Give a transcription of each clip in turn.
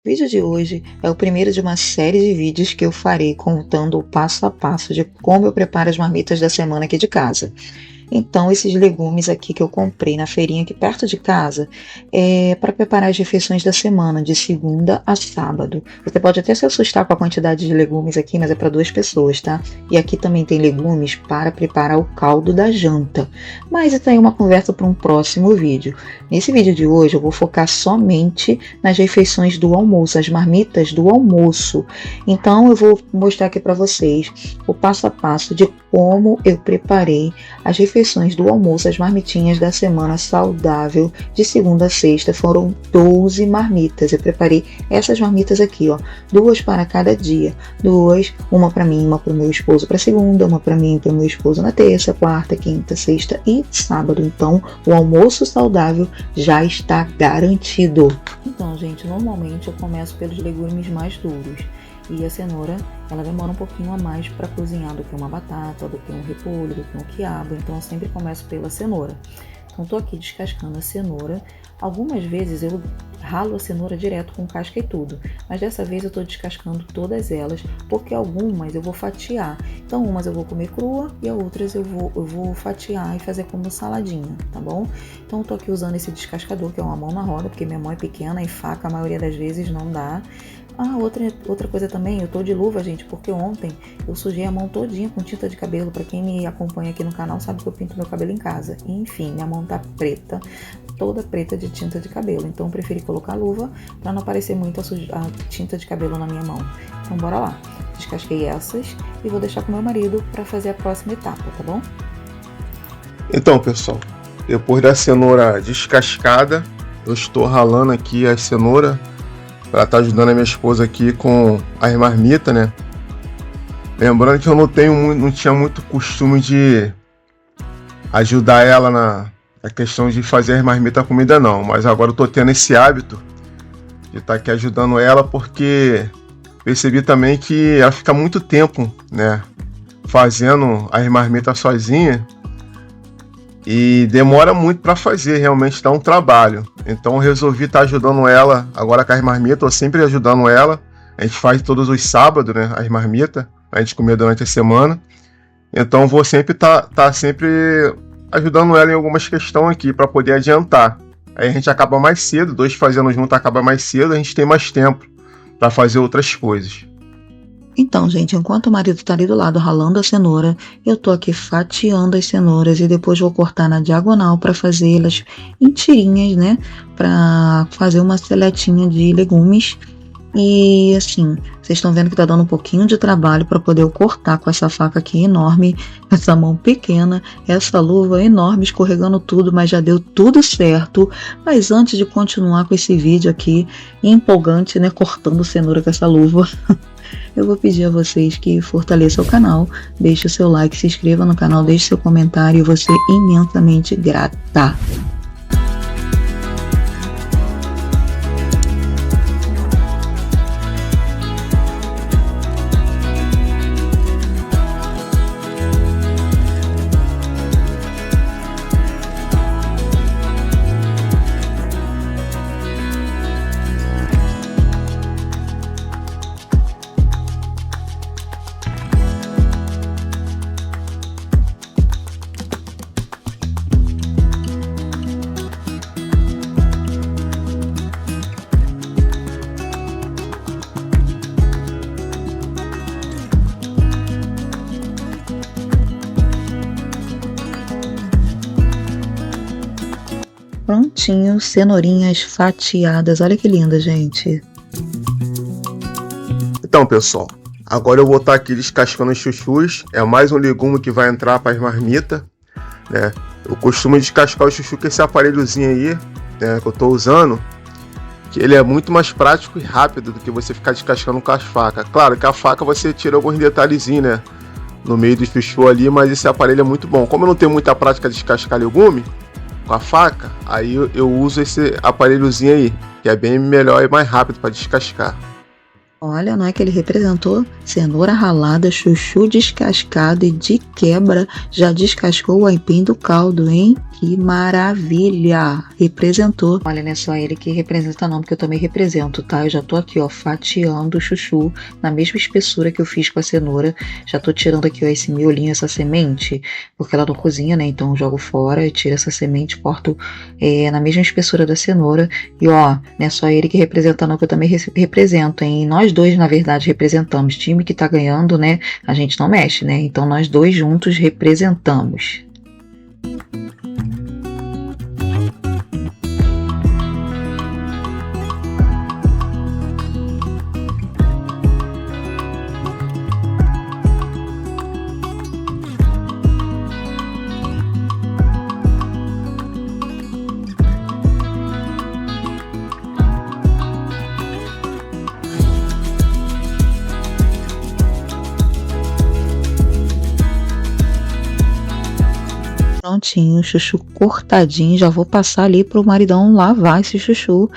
O vídeo de hoje é o primeiro de uma série de vídeos que eu farei contando o passo a passo de como eu preparo as marmitas da semana aqui de casa. Então, esses legumes aqui que eu comprei na feirinha aqui perto de casa é para preparar as refeições da semana, de segunda a sábado. Você pode até se assustar com a quantidade de legumes aqui, mas é para 2 pessoas, tá? E aqui também tem legumes para preparar o caldo da janta. Mas isso aí é uma conversa para um próximo vídeo. Nesse vídeo de hoje eu vou focar somente nas refeições do almoço, as marmitas do almoço. Então, eu vou mostrar aqui para vocês o passo a passo de como eu preparei as refeições do almoço, as marmitinhas da semana saudável de segunda a sexta. Foram 12 marmitas. Eu preparei essas marmitas aqui, ó, 2 para cada dia. 2, uma para mim, uma para o meu esposo para segunda, uma para mim e para o meu esposo na terça, quarta, quinta, sexta e sábado. Então, o almoço saudável já está garantido. Então, gente, normalmente eu começo pelos legumes mais duros. E a cenoura, ela demora um pouquinho a mais para cozinhar do que uma batata, do que um repolho, do que um quiabo. Então eu sempre começo pela cenoura. Então tô aqui descascando a cenoura. Algumas vezes eu ralo a cenoura direto com casca e tudo. Mas dessa vez eu tô descascando todas elas, porque algumas eu vou fatiar. Então umas eu vou comer crua e outras eu vou fatiar e fazer como saladinha, tá bom? Então eu tô aqui usando esse descascador, que é uma mão na roda, porque minha mão é pequena e faca a maioria das vezes não dá. Outra coisa também, eu tô de luva, gente, porque ontem eu sujei a mão todinha com tinta de cabelo. Pra quem me acompanha aqui no canal sabe que eu pinto meu cabelo em casa. E, enfim, minha mão tá preta, toda preta de tinta de cabelo. Então eu preferi colocar luva pra não aparecer muito a tinta de cabelo na minha mão. Então bora lá. Descasquei essas e vou deixar com meu marido pra fazer a próxima etapa, tá bom? Então, pessoal, depois da cenoura descascada, eu estou ralando aqui a cenoura para estar ajudando a minha esposa aqui com as marmitas, né? Lembrando que eu não tinha muito costume de ajudar ela na questão de fazer as marmitas comida não, mas agora eu tô tendo esse hábito de estar aqui ajudando ela, porque percebi também que ela fica muito tempo, né, fazendo as marmitas sozinha e demora muito para fazer, realmente dá um trabalho. Então eu resolvi estar ajudando ela agora com as marmitas, eu sempre ajudando ela. A gente faz todos os sábados, né, as marmitas, a gente comer durante a semana. Então eu vou sempre estar sempre ajudando ela em algumas questões aqui para poder adiantar. Aí a gente acaba mais cedo, 2 fazendo junto acaba mais cedo, a gente tem mais tempo para fazer outras coisas. Então, gente, enquanto o marido tá ali do lado ralando a cenoura, eu tô aqui fatiando as cenouras e depois vou cortar na diagonal para fazê-las em tirinhas, né? Para fazer uma seletinha de legumes. E assim, vocês estão vendo que tá dando um pouquinho de trabalho para poder eu cortar com essa faca aqui enorme, essa mão pequena, essa luva enorme, escorregando tudo, mas já deu tudo certo. Mas antes de continuar com esse vídeo aqui, empolgante, né? Cortando cenoura com essa luva. Eu vou pedir a vocês que fortaleçam o canal, deixe o seu like, se inscreva no canal, deixe seu comentário, eu vou ser imensamente grata. Prontinho, cenourinhas fatiadas. Olha que linda, gente. Então, pessoal, agora eu vou estar aqui descascando os chuchus. É mais um legume que vai entrar para as marmitas, né? Eu costumo descascar o chuchu com esse aparelhozinho aí, né, que eu estou usando, que ele é muito mais prático e rápido do que você ficar descascando com as facas. Claro que a faca você tira alguns detalhezinhos, né, no meio do chuchu ali, mas esse aparelho é muito bom. Como eu não tenho muita prática de descascar legume com a faca, aí eu uso esse aparelhozinho aí, que é bem melhor e mais rápido para descascar. Olha, não é que ele representou cenoura ralada, chuchu descascado e de quebra já descascou o aipim do caldo, hein? que maravilha! Representou. Olha, não é só ele que representa não, porque eu também represento, tá? Eu já tô aqui, ó, fatiando o chuchu na mesma espessura que eu fiz com a cenoura. Já tô tirando aqui, ó, esse miolinho, essa semente, porque ela não cozinha, né? Então eu jogo fora, eu tiro essa semente, corto na mesma espessura da cenoura. E ó, não é só ele que representa não, que eu também represento, hein? Nós dois, na verdade, representamos. Time que tá ganhando, né? A gente não mexe, né? Então nós dois juntos representamos. Prontinho, chuchu cortadinho, já vou passar ali pro maridão lavar esse chuchu.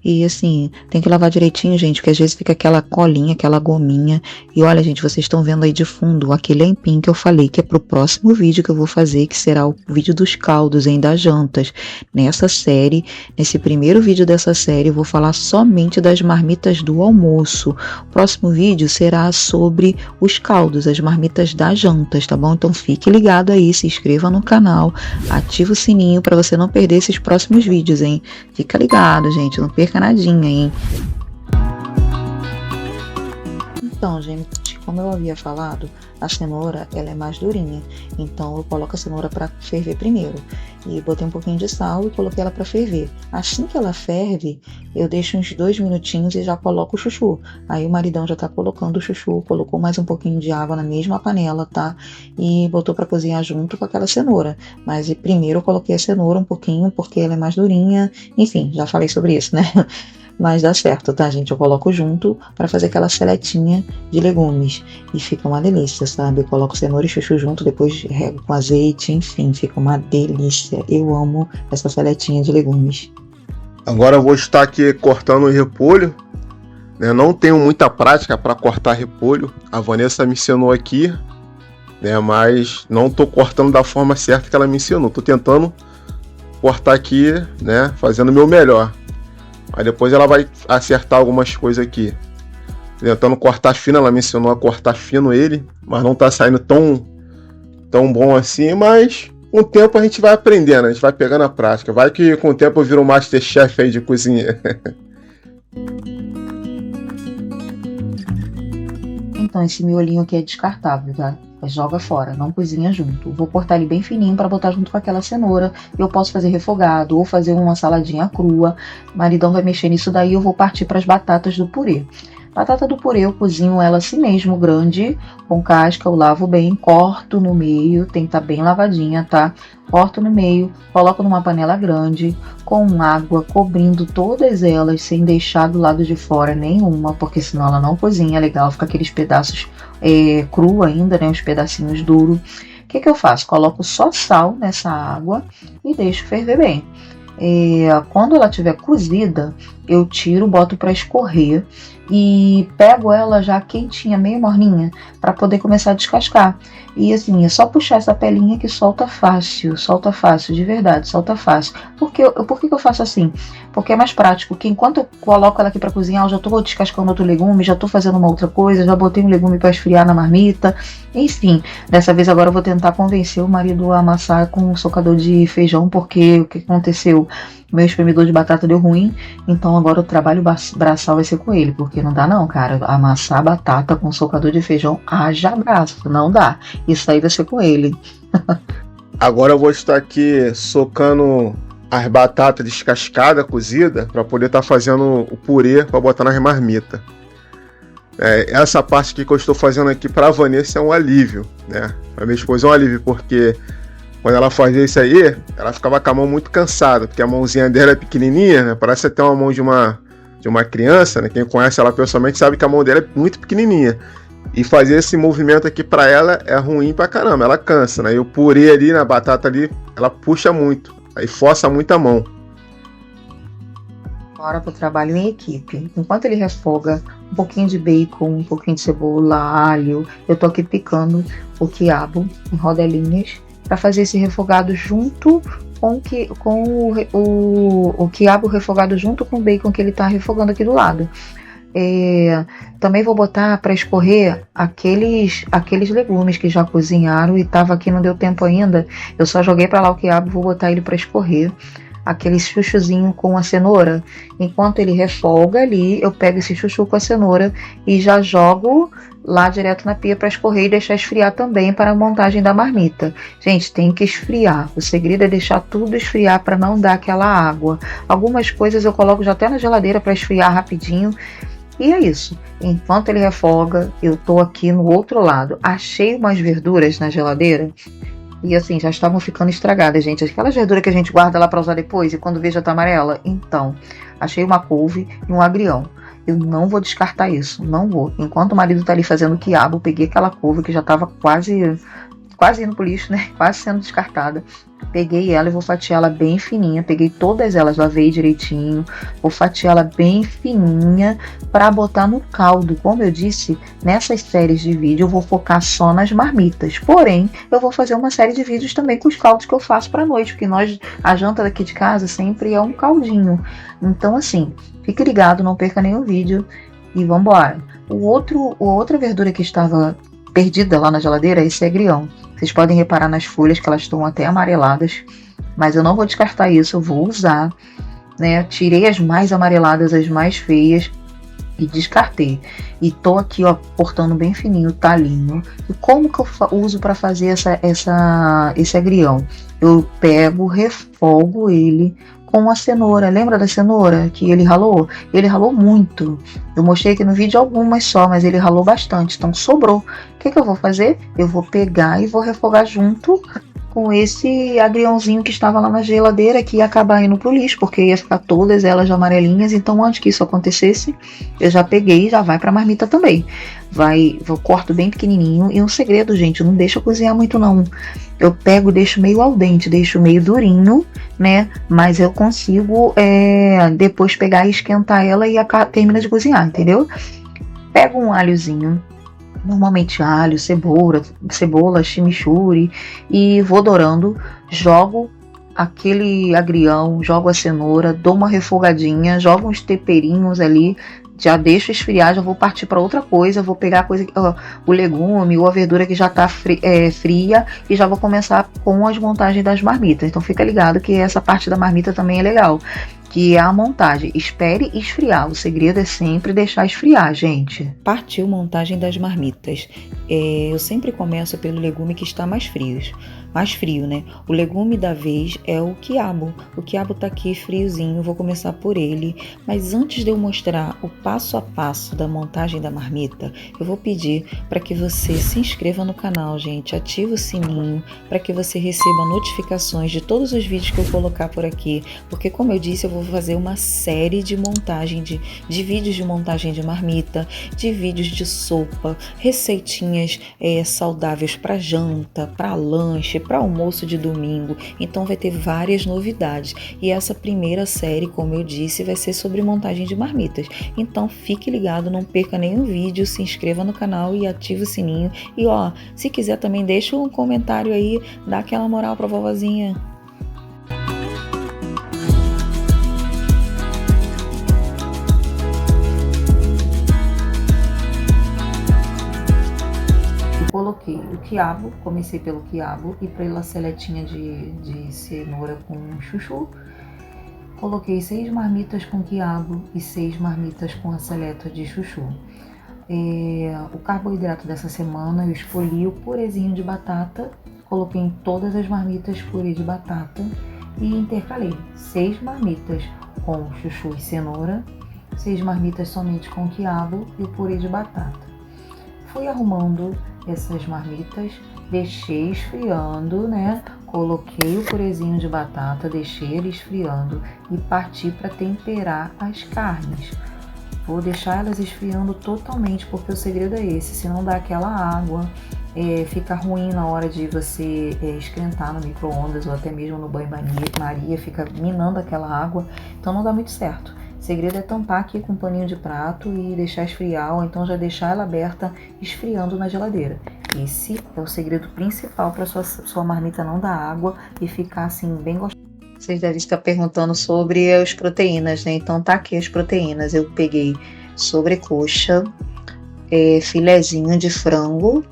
E assim, tem que lavar direitinho, gente, porque às vezes fica aquela colinha, aquela gominha. E olha, gente, vocês estão vendo aí de fundo aquele empim que eu falei que é pro próximo vídeo que eu vou fazer, que será o vídeo dos caldos, hein, das jantas. Nessa série, nesse primeiro vídeo dessa série, eu vou falar somente das marmitas do almoço. O próximo vídeo será sobre os caldos, as marmitas das jantas, tá bom? Então fique ligado aí, se inscreva no canal, ativa o sininho para você não perder esses próximos vídeos, hein? Fica ligado, gente, não perca nadinha, hein? Então, gente, como eu havia falado, a cenoura ela é mais durinha, então eu coloco a cenoura para ferver primeiro e botei um pouquinho de sal e coloquei ela para ferver. Assim que ela ferve, eu deixo uns 2 minutinhos e já coloco o chuchu. Aí o maridão já tá colocando o chuchu, colocou mais um pouquinho de água na mesma panela, tá? E botou para cozinhar junto com aquela cenoura. Mas primeiro eu coloquei a cenoura um pouquinho porque ela é mais durinha. Enfim, já falei sobre isso, né? Mas dá certo, tá, gente? Eu coloco junto para fazer aquela seletinha de legumes e fica uma delícia, sabe? Eu coloco cenoura e chuchu junto, depois rego com azeite, enfim, fica uma delícia. Eu amo essa seletinha de legumes. Agora eu vou estar aqui cortando o repolho, né? Não tenho muita prática para cortar repolho. A Vanessa me ensinou aqui, né? Mas não tô cortando da forma certa que ela me ensinou. Tô tentando cortar aqui, né? Fazendo o meu melhor. Aí depois ela vai acertar algumas coisas aqui. Tentando cortar fino, ela me ensinou a cortar fino ele, mas não tá saindo tão bom assim, mas com o tempo a gente vai aprendendo, a gente vai pegando a prática. Vai que com o tempo eu viro um Masterchef aí de cozinha. Então esse miolinho aqui é descartável, tá? Joga fora, não cozinha junto. Vou cortar ele bem fininho para botar junto com aquela cenoura. Eu posso fazer refogado ou fazer uma saladinha crua. O maridão vai mexer nisso daí, eu vou partir para as batatas do purê. Batata do purê eu cozinho ela assim mesmo, grande, com casca, eu lavo bem, corto no meio, tem que estar bem lavadinha, tá? Corto no meio, coloco numa panela grande, com água, cobrindo todas elas, sem deixar do lado de fora nenhuma, porque senão ela não cozinha legal, fica aqueles pedaços cru ainda, né? Os pedacinhos duros. O que eu faço? Coloco só sal nessa água e deixo ferver bem. Quando ela estiver cozida, eu tiro, boto para escorrer e pego ela já quentinha, meio morninha, para poder começar a descascar. E assim, é só puxar essa pelinha que solta fácil, de verdade, solta fácil. Por que eu faço assim? Porque é mais prático, que enquanto eu coloco ela aqui para cozinhar, eu já estou descascando outro legume, já estou fazendo uma outra coisa, já botei um legume para esfriar na marmita, enfim. Dessa vez agora eu vou tentar convencer o marido a amassar com um socador de feijão, porque o que aconteceu? Meu espremedor de batata deu ruim, então agora o trabalho braçal vai ser com ele, porque não dá não, cara, amassar batata com socador de feijão, haja braço, não dá, isso aí vai ser com ele. Agora eu vou estar aqui socando as batatas descascadas, cozidas, para poder estar fazendo o purê para botar nas marmitas. Essa parte aqui que eu estou fazendo aqui para a Vanessa é um alívio, né? Para minha esposa é um alívio, porque quando ela fazia isso aí, ela ficava com a mão muito cansada, porque a mãozinha dela é pequenininha, né? Parece até uma mão de uma criança, né? Quem conhece ela pessoalmente sabe que a mão dela é muito pequenininha. E fazer esse movimento aqui para ela é ruim pra caramba, ela cansa, né? E o purê ali, na batata ali, ela puxa muito, aí força muito a mão. Bora pro trabalho em equipe. Enquanto ele refoga um pouquinho de bacon, um pouquinho de cebola, alho, eu tô aqui picando o quiabo em rodelinhas para fazer esse refogado junto o quiabo refogado junto com o bacon que ele tá refogando aqui do lado. Também vou botar para escorrer aqueles legumes que já cozinharam e tava aqui, não deu tempo ainda. Eu só joguei para lá o quiabo, vou botar ele para escorrer. Aquele chuchuzinho com a cenoura. Enquanto ele refoga ali, eu pego esse chuchu com a cenoura e já jogo lá direto na pia para escorrer e deixar esfriar também para a montagem da marmita. Gente, tem que esfriar. O segredo é deixar tudo esfriar para não dar aquela água. Algumas coisas eu coloco já até na geladeira para esfriar rapidinho. E é isso. Enquanto ele refoga, eu tô aqui no outro lado. Achei umas verduras na geladeira e assim, já estavam ficando estragadas, gente. Aquelas verduras que a gente guarda lá para usar depois e quando vê já tá amarela. Então, achei uma couve e um agrião. Eu não vou descartar isso, não vou. Enquanto o marido tá ali fazendo quiabo, eu peguei aquela couve que já tava quase indo pro lixo, né? Quase sendo descartada. Peguei ela e vou fatiar ela bem fininha. Peguei todas elas, lavei direitinho. Vou fatiar ela bem fininha para botar no caldo. Como eu disse, nessas séries de vídeo eu vou focar só nas marmitas. Porém, eu vou fazer uma série de vídeos também com os caldos que eu faço para noite, porque a janta daqui de casa sempre é um caldinho. Então assim, fique ligado, não perca nenhum vídeo e vambora. Outra verdura que estava perdida lá na geladeira é esse agrião. Vocês podem reparar nas folhas que elas estão até amareladas, mas eu não vou descartar isso, eu vou usar, né? Tirei as mais amareladas, as mais feias e descartei. E tô aqui, ó, cortando bem fininho o talinho. E como que eu uso para fazer esse agrião? Eu pego, refogo ele com a cenoura. Lembra da cenoura que ele ralou? Ele ralou muito. Eu mostrei aqui no vídeo algumas só, mas ele ralou bastante, então sobrou. O que eu vou fazer? Eu vou pegar e vou refogar junto com esse agriãozinho que estava lá na geladeira, que ia acabar indo pro lixo, porque ia ficar todas elas amarelinhas. Então, antes que isso acontecesse, eu já peguei e já vai pra marmita também. Eu corto bem pequenininho. E um segredo, gente, não deixa cozinhar muito não. Eu pego, deixo meio al dente, deixo meio durinho, né? Mas eu consigo depois pegar e esquentar ela e termina de cozinhar, entendeu? Pego um alhozinho, normalmente alho, cebola, chimichurri, e vou dourando, jogo aquele agrião, jogo a cenoura, dou uma refogadinha, jogo uns temperinhos ali, já deixo esfriar, já vou partir para outra coisa, vou pegar o legume ou a verdura que já está fria e já vou começar com as montagens das marmitas. Então fica ligado que essa parte da marmita também é legal, que é a montagem. Espere esfriar, o segredo é sempre deixar esfriar, gente. Partiu montagem das marmitas. Eu sempre começo pelo legume que está mais frio, né? O legume da vez é o quiabo. O quiabo tá aqui friozinho, vou começar por ele. Mas antes de eu mostrar o passo a passo da montagem da marmita, eu vou pedir para que você se inscreva no canal, gente. Ative o sininho para que você receba notificações de todos os vídeos que eu colocar por aqui. Porque, como eu disse, eu vou fazer uma série de montagem de vídeos de montagem de marmita, de vídeos de sopa, receitinhas saudáveis para janta, para lanche, para almoço de domingo. Então vai ter várias novidades. E essa primeira série, como eu disse, vai ser sobre montagem de marmitas. Então fique ligado, não perca nenhum vídeo, se inscreva no canal e ative o sininho. E ó, se quiser também deixa um comentário aí, dá aquela moral pra vovozinha. Coloquei o quiabo, comecei pelo quiabo e pela seletinha de cenoura com chuchu. Coloquei 6 marmitas com quiabo e 6 marmitas com a seleta de chuchu. O carboidrato dessa semana eu escolhi o purezinho de batata, coloquei em todas as marmitas purê de batata e intercalei 6 marmitas com chuchu e cenoura, 6 marmitas somente com quiabo e o purê de batata. Fui arrumando essas marmitas, deixei esfriando, né? Coloquei o purezinho de batata, deixei ele esfriando e parti para temperar as carnes. Vou deixar elas esfriando totalmente, porque o segredo é esse, se não dá aquela água, fica ruim na hora de você esquentar no micro-ondas ou até mesmo no banho-maria, fica minando aquela água, então não dá muito certo. O segredo é tampar aqui com um paninho de prato e deixar esfriar, ou então já deixar ela aberta esfriando na geladeira. Esse é o segredo principal para sua marmita não dar água e ficar assim bem gostosa. Vocês devem estar perguntando sobre as proteínas, né? Então tá aqui as proteínas. Eu peguei sobrecoxa, filezinho de frango,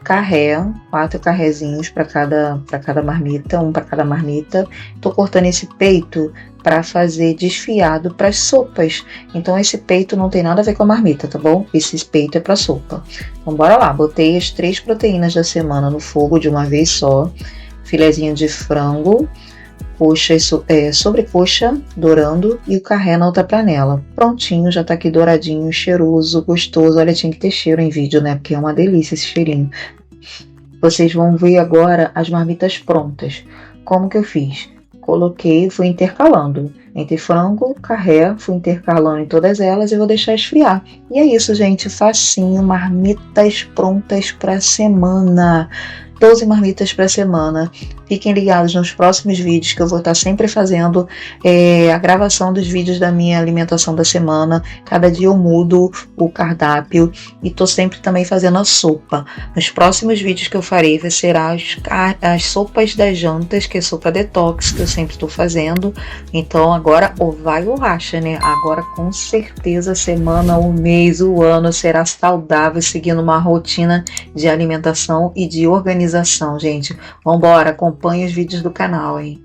carré, 4 carrezinhos para cada marmita, um para cada marmita. Tô cortando esse peito para fazer desfiado para as sopas. Então esse peito não tem nada a ver com a marmita, tá bom? Esse peito é para sopa. Então bora lá, botei as 3 proteínas da semana no fogo de uma vez só. Filezinho de frango, coxa sobrecoxa dourando e o carré na outra panela. Prontinho, já tá aqui douradinho, cheiroso, gostoso. Olha, tinha que ter cheiro em vídeo, né? Porque é uma delícia esse cheirinho. Vocês vão ver agora as marmitas prontas. Como que eu fiz? Coloquei, fui intercalando entre frango, carré, fui intercalando em todas elas e vou deixar esfriar. E é isso, gente, facinho, marmitas prontas para semana. 12 marmitas para semana. Fiquem ligados nos próximos vídeos que eu vou estar sempre fazendo a gravação dos vídeos da minha alimentação da semana. Cada dia eu mudo o cardápio e estou sempre também fazendo a sopa. Nos próximos vídeos que eu farei serão as sopas das jantas, que é sopa detox, que eu sempre estou fazendo. Então agora ou vai ou racha, né? Agora com certeza a semana, o mês, o ano será saudável, seguindo uma rotina de alimentação e de organização, gente. Vambora, acompanhe os vídeos do canal, hein?